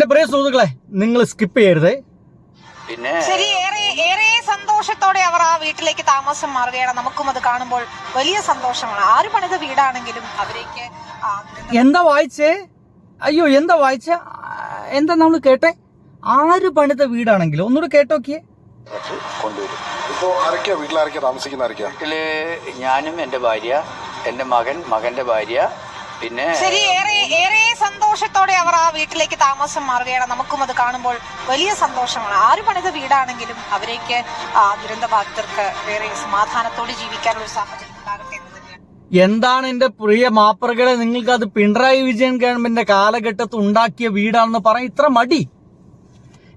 എന്റെ പ്രിയ സുഹൃത്തുക്കളെ, നിങ്ങൾ സ്കിപ്പ് ചെയ്യരുത്. പിന്നെ ശരി, ഏറെ സന്തോഷത്തോടെ അവർ ആ വീട്ടിലേക്ക് താമസം മാറുകയാണ്. നമുക്കും അത് കാണുമ്പോൾ വലിയ സന്തോഷമാണ്. ആര് പണിത വീടാണെങ്കിലും അവരേക്ക് എന്താ വായിച്ചേ? അയ്യോ, എന്താ വായിച്ച? എന്താ നമ്മൾ കേട്ടെ? ആര് പണിത വീടാണെങ്കിലും ഒന്നുകൂടെ കേട്ടോക്കിയേ. കൊണ്ടുവരും. ഇപ്പോ ആരൊക്കെയാ വീട്ടിലാരൊക്കെയാ താമസിക്കുന്ന? വീട്ടില് ഞാനും എന്റെ ഭാര്യ, എന്റെ മകന്റെ ഭാര്യ, പിന്നെ ശരി, ഏറെ സന്തോഷത്തോടെ അവർ ആ വീട്ടിലേക്ക് താമസം മാറുകയാണ്. നമുക്കും അത് കാണുമ്പോൾ വലിയ സന്തോഷമാണ്. ആര് പണിത വീടാണെങ്കിലും അവരേക്ക് ദുരന്ത ബാധിതർക്ക് വേറെ സമാധാനത്തോടെ ജീവിക്കാനുള്ള ഒരു സാഹചര്യം ഉണ്ടാകട്ടെ എന്ന് തന്നെയാണ്. എന്താണ് എന്റെ പ്രിയ മാപ്പറകളെ, നിങ്ങൾക്ക് അത് പിണറായി വിജയൻ ഗവൺമെന്റിന്റെ കാലഘട്ടത്തിൽ ഉണ്ടാക്കിയ വീടാണെന്ന് പറയാൻ ഇത്ര മടി?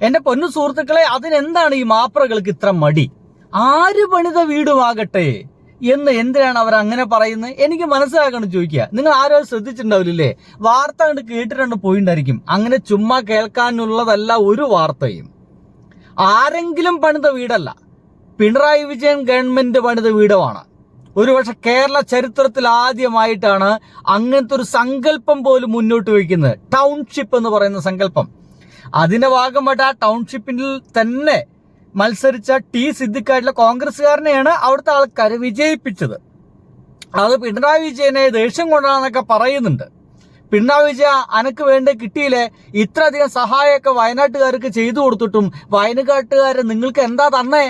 എന്റെ പൊന്നു സുഹൃത്തുക്കളെ, അതിനെന്താണ് ഈ മാപ്പറകൾക്ക് ഇത്ര മടി? ആര് പണിത വീടുമാകട്ടെ എന്ന് എന്തിനാണ് അവർ അങ്ങനെ പറയുന്നത്? എനിക്ക് മനസ്സിലാക്കണം ചോദിക്കുക. നിങ്ങൾ ആരോ ശ്രദ്ധിച്ചിട്ടുണ്ടാവില്ലേ? വാർത്ത കണ്ട് കേട്ടിട്ടുണ്ട് പോയിണ്ടായിരിക്കും. അങ്ങനെ ചുമ്മാ കേൾക്കാനുള്ളതല്ല ഒരു വാർത്തയും. ആരെങ്കിലും പണിത വീടല്ല, പിണറായി വിജയൻ ഗവൺമെന്റ് പണിത വീടുമാണ്. ഒരുപക്ഷെ കേരള ചരിത്രത്തിൽ ആദ്യമായിട്ടാണ് അങ്ങനത്തെ ഒരു സങ്കല്പം പോലും മുന്നോട്ട് വയ്ക്കുന്നത്. ടൗൺഷിപ്പ് എന്ന് പറയുന്ന സങ്കല്പം. അതിന്റെ ഭാഗമായിട്ട് ആ ടൗൺഷിപ്പിൽ തന്നെ മത്സരിച്ച ടി സിദ്ദിഖായിട്ടുള്ള കോൺഗ്രസ്സുകാരനെയാണ് അവിടുത്തെ ആൾക്കാർ വിജയിപ്പിച്ചത്. അത് പിണറായി വിജയനെ ദേഷ്യം കൊണ്ടാണെന്നൊക്കെ പറയുന്നുണ്ട്. പിണറായി വിജയ അനക്ക് വേണ്ടി കിട്ടിയില്ലേ? ഇത്രയധികം സഹായമൊക്കെ വയനാട്ടുകാർക്ക് ചെയ്തു കൊടുത്തിട്ടും വയനാട്ടുകാരെ നിങ്ങൾക്ക് എന്താ തന്നേ?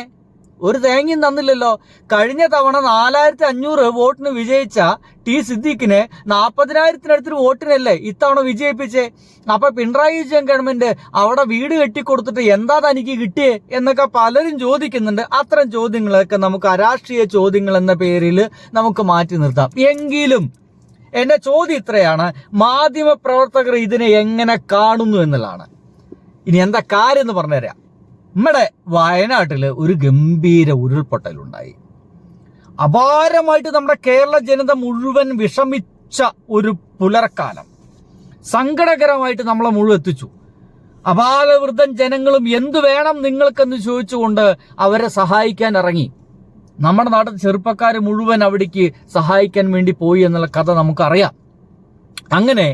ഒരു തേങ്ങയും തന്നില്ലല്ലോ. കഴിഞ്ഞ തവണ 4500 വോട്ടിന് വിജയിച്ച ടി സിദ്ദീഖിനെ 40,000-ത്തിനടുത്തൊരു വോട്ടിനല്ലേ ഇത്തവണ വിജയിപ്പിച്ചേ? അപ്പൊ പിണറായി വിജയൻ ഗവൺമെന്റ് അവിടെ വീട് കെട്ടിക്കൊടുത്തിട്ട് എന്താ തനിക്ക് കിട്ടിയേ എന്നൊക്കെ പലരും ചോദിക്കുന്നുണ്ട്. അത്തരം ചോദ്യങ്ങളൊക്കെ നമുക്ക് അരാഷ്ട്രീയ ചോദ്യങ്ങൾ എന്ന പേരിൽ നമുക്ക് മാറ്റി നിർത്താം. എങ്കിലും എന്റെ ചോദ്യം ഇത്രയാണ്: മാധ്യമ പ്രവർത്തകർ ഇതിനെ എങ്ങനെ കാണുന്നു എന്നുള്ളതാണ്. ഇനി എന്താ കാര്യം എന്ന് പറഞ്ഞുതരാം. നമ്മുടെ വയനാട്ടില് ഒരു ഗംഭീര ഉരുൾപൊട്ടലുണ്ടായി. അപാരമായിട്ട് നമ്മുടെ കേരള ജനത മുഴുവൻ വിഷമിച്ച ഒരു പുലർക്കാലം സങ്കടകരമായിട്ട് നമ്മളെ മുഴുവൻ എത്തിച്ചു. അപാലവൃദ്ധൻ ജനങ്ങളും എന്തു വേണം നിങ്ങൾക്കെന്ന് ചോദിച്ചുകൊണ്ട് അവരെ സഹായിക്കാൻ ഇറങ്ങി. നമ്മുടെ നാട്ടിൽ ചെറുപ്പക്കാർ മുഴുവൻ അവിടേക്ക് സഹായിക്കാൻ വേണ്ടി പോയി എന്നുള്ള കഥ നമുക്കറിയാം. അങ്ങനെ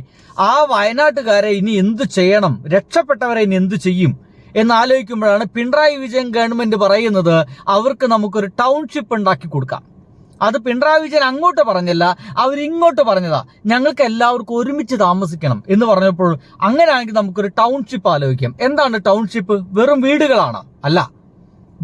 ആ വയനാട്ടുകാരെ ഇനി എന്തു ചെയ്യണം, രക്ഷപ്പെട്ടവരെ ഇനി എന്തു ചെയ്യും എന്നാലോചിക്കുമ്പോഴാണ് പിണറായി വിജയൻ ഗവൺമെന്റ് പറയുന്നത് അവർക്ക് നമുക്കൊരു ടൗൺഷിപ്പ് ഉണ്ടാക്കി കൊടുക്കാം. അത് പിണറായി വിജയൻ അങ്ങോട്ട് പറഞ്ഞല്ല, അവരിങ്ങോട്ട് പറഞ്ഞതാ. ഞങ്ങൾക്ക് എല്ലാവർക്കും ഒരുമിച്ച് താമസിക്കണം എന്ന് പറഞ്ഞപ്പോൾ അങ്ങനെയാണെങ്കിൽ നമുക്കൊരു ടൗൺഷിപ്പ് ആലോചിക്കാം. എന്താണ് ടൗൺഷിപ്പ്? വെറും വീടുകളാണ്? അല്ല,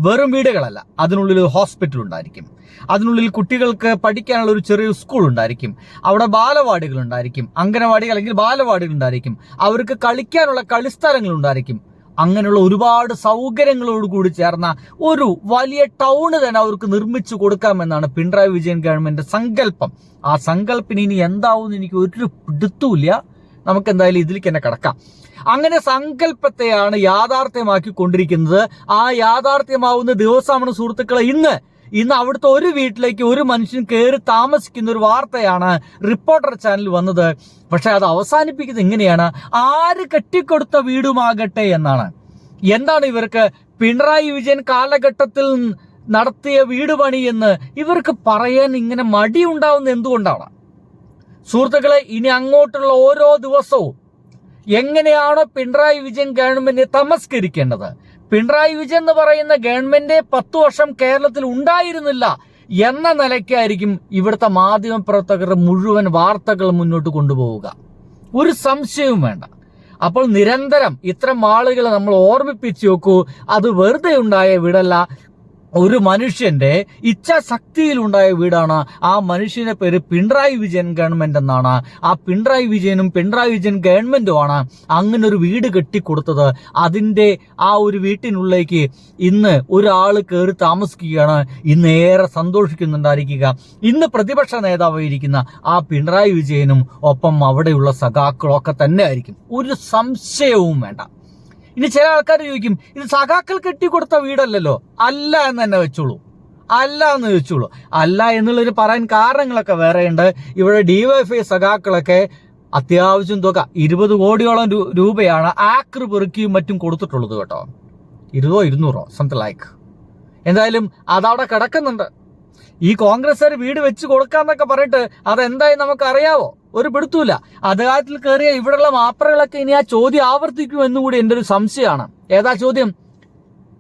വെറും വീടുകളല്ല. അതിനുള്ളിൽ ഹോസ്പിറ്റൽ ഉണ്ടായിരിക്കും, അതിനുള്ളിൽ കുട്ടികൾക്ക് പഠിക്കാനുള്ള ഒരു ചെറിയ സ്കൂൾ ഉണ്ടായിരിക്കും, അവിടെ ബാലവാടികൾ ഉണ്ടായിരിക്കും, അംഗനവാടികൾ അല്ലെങ്കിൽ ബാലവാടികൾ ഉണ്ടായിരിക്കും, അവർക്ക് കളിക്കാനുള്ള കളിസ്ഥലങ്ങൾ ഉണ്ടായിരിക്കും. അങ്ങനെയുള്ള ഒരുപാട് സൗകര്യങ്ങളോട് കൂടി ചേർന്ന ഒരു വലിയ ടൗണ് തന്നെ അവർക്ക് നിർമ്മിച്ചു കൊടുക്കാമെന്നാണ് പിണറായി വിജയൻ ഗവൺമെന്റ് സങ്കല്പം. ആ സങ്കല്പത്തിന് ഇനി എന്താവും എനിക്ക് ഒരു പിടുത്തൂല്ല. നമുക്ക് എന്തായാലും ഇതിലേക്ക് തന്നെ കിടക്കാം. അങ്ങനെ സങ്കല്പത്തെയാണ് യാഥാർത്ഥ്യമാക്കി കൊണ്ടിരിക്കുന്നത്. ആ യാഥാർത്ഥ്യമാവുന്ന ദിവസമാണ് സുഹൃത്തുക്കളെ ഇന്ന് അവിടുത്തെ ഒരു വീട്ടിലേക്ക് ഒരു മനുഷ്യൻ കയറി താമസിക്കുന്ന ഒരു വാർത്തയാണ് റിപ്പോർട്ടർ ചാനൽ വന്നത്. പക്ഷെ അത് അവസാനിപ്പിക്കുന്നത് ഇങ്ങനെയാണ്: ആര് കെട്ടിക്കൊടുത്ത വീടുമാകട്ടെ എന്നാണ്. എന്താണ് ഇവർക്ക് പിണറായി വിജയൻ കാലഘട്ടത്തിൽ നടത്തിയ വീട് പണി എന്ന് ഇവർക്ക് പറയാൻ ഇങ്ങനെ മടി ഉണ്ടാവുന്നത് എന്തുകൊണ്ടാണ്? സുഹൃത്തുക്കളെ, ഇനി അങ്ങോട്ടുള്ള ഓരോ ദിവസവും എങ്ങനെയാണോ പിണറായി വിജയൻ ഗവൺമെന്റിനെ തമസ്കരിക്കേണ്ടത്, പിണറായി വിജയൻ എന്ന് പറയുന്ന ഗവൺമെന്റ് 10 വർഷം കേരളത്തിൽ ഉണ്ടായിരുന്നില്ല എന്ന നിലയ്ക്കായിരിക്കും ഇവിടുത്തെ മാധ്യമ പ്രവർത്തകർ മുഴുവൻ വാർത്തകൾ മുന്നോട്ട് കൊണ്ടുപോവുക. ഒരു സംശയവും വേണ്ട. അപ്പോൾ നിരന്തരം ഇത്തരം ആളുകളെ നമ്മൾ ഓർമ്മിപ്പിച്ചു നോക്കൂ, അത് വെറുതെ ഉണ്ടായ വീടല്ല, ഒരു മനുഷ്യന്റെ ഇച്ഛാശക്തിയിലുണ്ടായ വീടാണ്. ആ മനുഷ്യന്റെ പേര് പിണറായി വിജയൻ ഗവൺമെന്റ് എന്നാണ്. ആ പിണറായി വിജയനും പിണറായി വിജയൻ ഗവൺമെന്റുമാണ് അങ്ങനെ ഒരു വീട് കെട്ടിക്കൊടുത്തത്. അതിന്റെ ആ ഒരു വീട്ടിനുള്ളിലേക്ക് ഇന്ന് ഒരാൾ കയറി താമസിക്കുകയാണ്. ഇന്ന് ഏറെ സന്തോഷിക്കുന്നുണ്ടായിരിക്കുക ഇന്ന് പ്രതിപക്ഷ നേതാവായിരിക്കുന്ന ആ പിണറായി വിജയനും ഒപ്പം അവിടെയുള്ള സഖാക്കളൊക്കെ തന്നെ ആയിരിക്കും. ഒരു സംശയവും വേണ്ട. ഇനി ചില ആൾക്കാർ ചോദിക്കും, ഇത് സഖാക്കൾ കെട്ടിക്കൊടുത്ത വീടല്ലല്ലോ. അല്ല എന്ന് തന്നെ വെച്ചോളൂ, അല്ല എന്ന് വെച്ചോളൂ. അല്ല എന്നുള്ളൊരു പറയാൻ കാരണങ്ങളൊക്കെ വേറെയുണ്ട്. ഇവിടെ ഡിവൈഎഫ്ഐ സഖാക്കളൊക്കെ അത്യാവശ്യം തുക 20 കോടിയോളം രൂപയാണ് ആക്രി പെറുക്കിയും മറ്റും കൊടുത്തിട്ടുള്ളത് കേട്ടോ. 20-200 സംതിങ് ലൈക്ക്. എന്തായാലും അതവിടെ കിടക്കുന്നുണ്ട്. ഈ കോൺഗ്രസ്സുകാർ വീട് വെച്ച് കൊടുക്കാന്നൊക്കെ പറഞ്ഞിട്ട് അതെന്തായി നമുക്കറിയാവോ? ഒരു പിടുത്തൂല. അധികാരത്തിൽ കയറിയ ഇവിടെയുള്ള മാപ്രകളൊക്കെ ഇനി ആ ചോദ്യം ആവർത്തിക്കും എന്നുകൂടി എൻ്റെ ഒരു സംശയമാണ്. ഏതാ ചോദ്യം?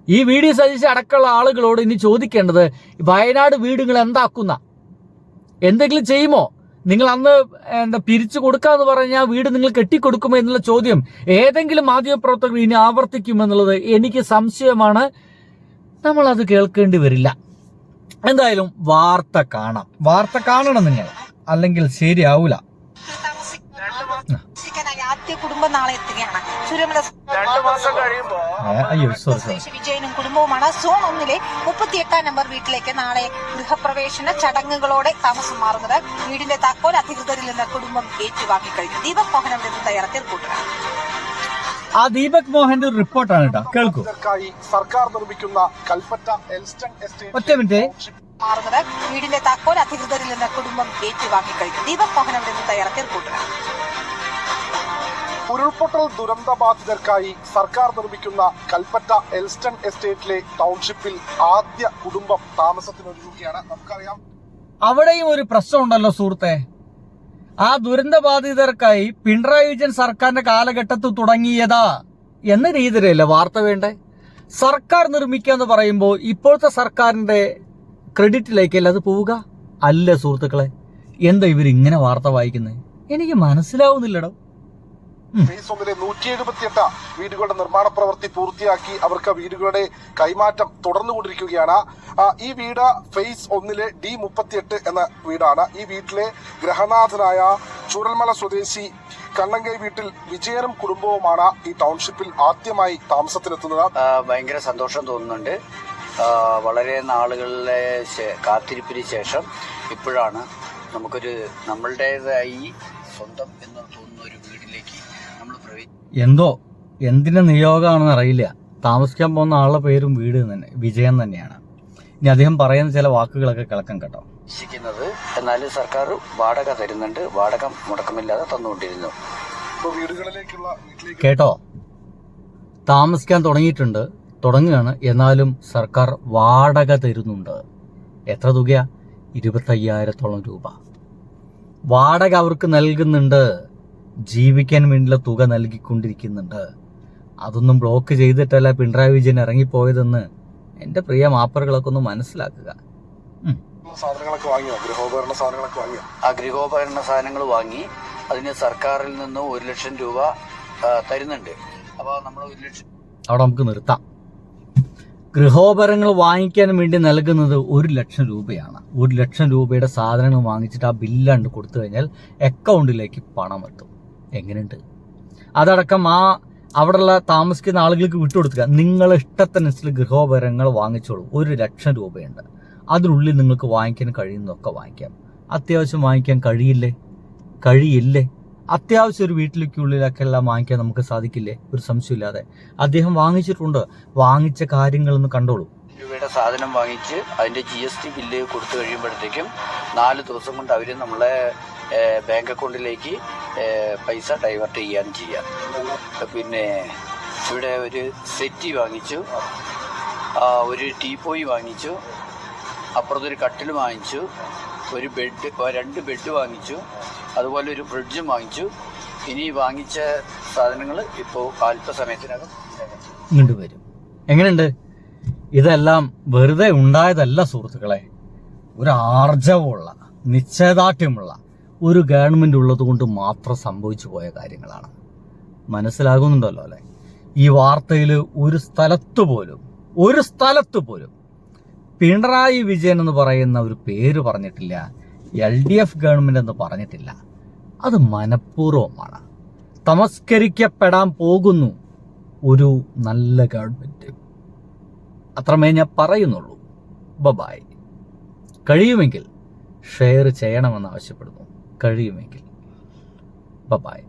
ഈ VD സതീശൻ അടക്കമുള്ള ആളുകളോട് ഇനി ചോദിക്കേണ്ടത്, വയനാട് വീടുകൾ എന്താക്കുന്ന, എന്തെങ്കിലും ചെയ്യുമോ? നിങ്ങൾ അന്ന് പിരിച്ചു കൊടുക്കാന്ന് പറഞ്ഞാൽ വീട് നിങ്ങൾ കെട്ടിക്കൊടുക്കുമോ എന്നുള്ള ചോദ്യം ഏതെങ്കിലും മാധ്യമപ്രവർത്തകർ ഇനി ആവർത്തിക്കുമെന്നുള്ളത് എനിക്ക് സംശയമാണ്. നമ്മളത് കേൾക്കേണ്ടി വരില്ല. എന്തായാലും വാർത്ത കാണണം നിങ്ങൾ, അല്ലെങ്കിൽ ശരിയാവൂല. താമസിക്കാനായി ആദ്യ കുടുംബം നാളെ എത്തുകയാണ്. ചുരമല സ്വദേശി വിജയനും കുടുംബവുമാണ് സോൺ 1-ലെ 38 നമ്പർ വീട്ടിലേക്ക് നാളെ ഗൃഹപ്രവേശന ചടങ്ങുകളോടെ താമസം മാറുന്നത്. വീടിന്റെ താക്കോൽ അധികൃതരിൽ നിന്ന് കുടുംബം ഏറ്റുവാങ്ങിക്കഴിഞ്ഞു. ദീപക് മോഹൻ അവിടെ നിന്ന് തയ്യാറാക്കിയ റിപ്പോർട്ടാണ്. ആ ദീപക് മോഹന്റെ ഒരു റിപ്പോർട്ടാണ് കേട്ടോ, കേൾക്കൂ. സർക്കാർ നിർമ്മിക്കുന്ന കൽപ്പറ്റ എൽസ്റ്റൺ എസ്റ്റേറ്റ് ഒറ്റ മിനിറ്റ്. മാറുന്നത്. വീടിന്റെ താക്കോൽ അധികൃതരിൽ നിന്ന് കുടുംബം ഏറ്റുവാങ്ങിക്കഴിഞ്ഞു. ദീപക് മോഹൻ അവിടെ നിന്ന് തയ്യാറാക്കിയ റിപ്പോർട്ടാണ്. ഉരുൾപൊട്ടൽ ദുരന്തബാധിതർക്കായി സർക്കാർ നിർമ്മിക്കുന്ന കൽപ്പറ്റ എൽസ്റ്റൺ എസ്റ്റേറ്റിലെ ടൗൺഷിപ്പിൽ ആദ്യ കുടുംബം താമസത്തിനൊരുങ്ങുകയാണ്. നമുക്കറിയാം, അവിടെയും ഒരു പ്രശ്നമുണ്ടല്ലോ സുഹൃത്തെ. ആ ദുരന്തബാധിതർക്കായി പിണറായി വിജയൻ സർക്കാരിന്റെ കാലഘട്ടത്തിൽ തുടങ്ങിയതാ എന്ന രീതിയിലല്ലേ വാർത്ത വേണ്ടേ? സർക്കാർ നിർമ്മിക്കുക എന്ന് പറയുമ്പോൾ ഇപ്പോഴത്തെ സർക്കാരിന്റെ ക്രെഡിറ്റിലേക്കല്ലേ അത് പോവുക? അല്ല സുഹൃത്തുക്കളെ, എന്താ ഇവരിങ്ങനെ വാർത്ത വായിക്കുന്നത്? എനിക്ക് മനസ്സിലാവുന്നില്ലടോ. ഫേസ് 1-ലെ 178 വീടുകളുടെ നിർമ്മാണ പ്രവൃത്തി പൂർത്തിയാക്കി അവർക്ക് വീടുകളുടെ കൈമാറ്റം തുടർന്നുകൊണ്ടിരിക്കുകയാണ്. ഈ വീട് ഫേസ് 1-ലെ D38 എന്ന വീടാണ്. ഈ വീട്ടിലെ ഗൃഹനാഥനായ ചൂരൽമല സ്വദേശി കണ്ണങ്കൈ വീട്ടിൽ വിജയനും കുടുംബവുമാണ് ഈ ടൗൺഷിപ്പിൽ ആദ്യമായി താമസത്തിനെത്തുന്നത്. ഭയങ്കര സന്തോഷം തോന്നുന്നുണ്ട്. വളരെ നാളുകളിലെ കാത്തിരിപ്പിന് ശേഷം ഇപ്പോഴാണ് നമുക്കൊരു നമ്മളുടേതായി സ്വന്തം എന്ന് തോന്നുന്ന ഒരു വീട്ടിലേക്ക് നമ്മൾ എന്തിന്റെ നിയോഗമാണെന്ന് അറിയില്ല. താമസിക്കാൻ പോകുന്ന ആളുടെ പേരും വീട് തന്നെ വിജയൻ തന്നെയാണ്. ഇനി അദ്ദേഹം പറയുന്ന ചില വാക്കുകളൊക്കെ കേൾക്കാം കേട്ടോ. ഉദ്ദേശിക്കുന്നത് എന്നാൽ സർക്കാർ വാടക തരുന്നുണ്ട്, വാടക മുടക്കമില്ലാതെ തന്നുകൊണ്ടിരുന്നു. കേട്ടോ, താമസിക്കാൻ തുടങ്ങുകയാണ്, എന്നാലും സർക്കാർ വാടക തരുന്നുണ്ട്. എത്ര തുകയാ? 25,000 രൂപ വാടക അവർക്ക് നൽകുന്നുണ്ട്. ജീവിക്കാൻ വേണ്ടിയുള്ള തുക നൽകിക്കൊണ്ടിരിക്കുന്നുണ്ട്. അതൊന്നും ബ്ലോക്ക് ചെയ്തിട്ടല്ല പിണറായി വിജയൻ ഇറങ്ങിപ്പോയതെന്ന് എൻ്റെ പ്രിയ മാപ്പറുകളൊക്കെ ഒന്ന് മനസ്സിലാക്കുക. ഗൃഹോപകരണ സാധനങ്ങൾ വാങ്ങി അതിന് സർക്കാരിൽ നിന്ന് 1 ലക്ഷം രൂപ തരുന്നുണ്ട്. അപ്പോൾ നമ്മൾ 1 ലക്ഷം അവിടെ നമുക്ക് നിർത്താം. ഗൃഹോപകരണങ്ങൾ വാങ്ങിക്കാൻ വേണ്ടി നൽകുന്നത് 1 ലക്ഷം രൂപയാണ്. 1 ലക്ഷം രൂപയുടെ സാധനങ്ങൾ വാങ്ങിച്ചിട്ട് ആ ബില്ലാണ്ട് കൊടുത്തു കഴിഞ്ഞാൽ അക്കൗണ്ടിലേക്ക് പണം എത്തും. എങ്ങനെയുണ്ട്? അതടക്കം അവിടെയുള്ള താമസിക്കുന്ന ആളുകൾക്ക് വിട്ടുകൊടുക്കുക. നിങ്ങളെ ഇഷ്ടത്തിനനുസരിച്ച് ഗൃഹോപകരണങ്ങൾ വാങ്ങിച്ചോളൂ. 1 ലക്ഷം രൂപയുണ്ട്. അതിനുള്ളിൽ നിങ്ങൾക്ക് വാങ്ങിക്കാൻ കഴിയുന്നതൊക്കെ വാങ്ങിക്കാം. അത്യാവശ്യം വാങ്ങിക്കാൻ കഴിയില്ലേ? അത്യാവശ്യം ഒരു വീട്ടിലേക്കുള്ളിലൊക്കെ എല്ലാം വാങ്ങിക്കാൻ നമുക്ക് സാധിക്കില്ലേ? ഒരു സംശയമില്ലാതെ അദ്ദേഹം വാങ്ങിച്ചിട്ടുണ്ട്. വാങ്ങിച്ച കാര്യങ്ങളൊന്ന് കണ്ടോളൂ. രൂപയുടെ സാധനം വാങ്ങിച്ച് അതിന്റെ GST ബില്ല് കൊടുത്തു കഴിയുമ്പോഴത്തേക്കും 4 ദിവസം കൊണ്ട് അവർ നമ്മളെ ബാങ്ക് അക്കൗണ്ടിലേക്ക് പൈസ ഡൈവേർട്ട് ചെയ്യാം. പിന്നെ ഇവിടെ ഒരു സെറ്റി വാങ്ങിച്ചു, ഒരു ടീപ്പോയി വാങ്ങിച്ചു, അപ്പുറത്തൊരു കട്ടിൽ വാങ്ങിച്ചു, ഒരു ബെഡ്, 2 ബെഡ് വാങ്ങിച്ചു, അതുപോലെ ഒരു ഫ്രിഡ്ജും വാങ്ങിച്ചു. ഇനി വാങ്ങിച്ച സാധനങ്ങൾ ഇപ്പോൾ അല്പസമയത്തിനകം ഇങ്ങോട്ട് വരും. എങ്ങനെയുണ്ട്? ഇതെല്ലാം വെറുതെ ഉണ്ടായതല്ല സുഹൃത്തുക്കളെ. ഒരു ആർജവമുള്ള, നിശ്ചയദാർഢ്യമുള്ള ഒരു ഗവൺമെന്റ് ഉള്ളത് കൊണ്ട് മാത്രം സംഭവിച്ചു പോയ കാര്യങ്ങളാണ്. മനസ്സിലാകുന്നുണ്ടല്ലോ അല്ലെ? ഈ വാർത്തയിൽ ഒരു സ്ഥലത്ത് പോലും പിണറായി വിജയൻ എന്ന് പറയുന്ന ഒരു പേര് പറഞ്ഞിട്ടില്ല. LDF ഗവൺമെന്റ് എന്ന് പറഞ്ഞിട്ടില്ല. അത് മനഃപൂർവ്വമാണ്. തമസ്കരിക്കപ്പെടാൻ പോകുന്നു ഒരു നല്ല ഗവൺമെന്റ്. അത്രമേ ഞാൻ പറയുന്നുള്ളൂ. ബൈ. കഴിയുമെങ്കിൽ ഷെയർ ചെയ്യണമെന്ന് ആവശ്യപ്പെടുന്നു. കഴിയുമെങ്കിൽ ബൈ.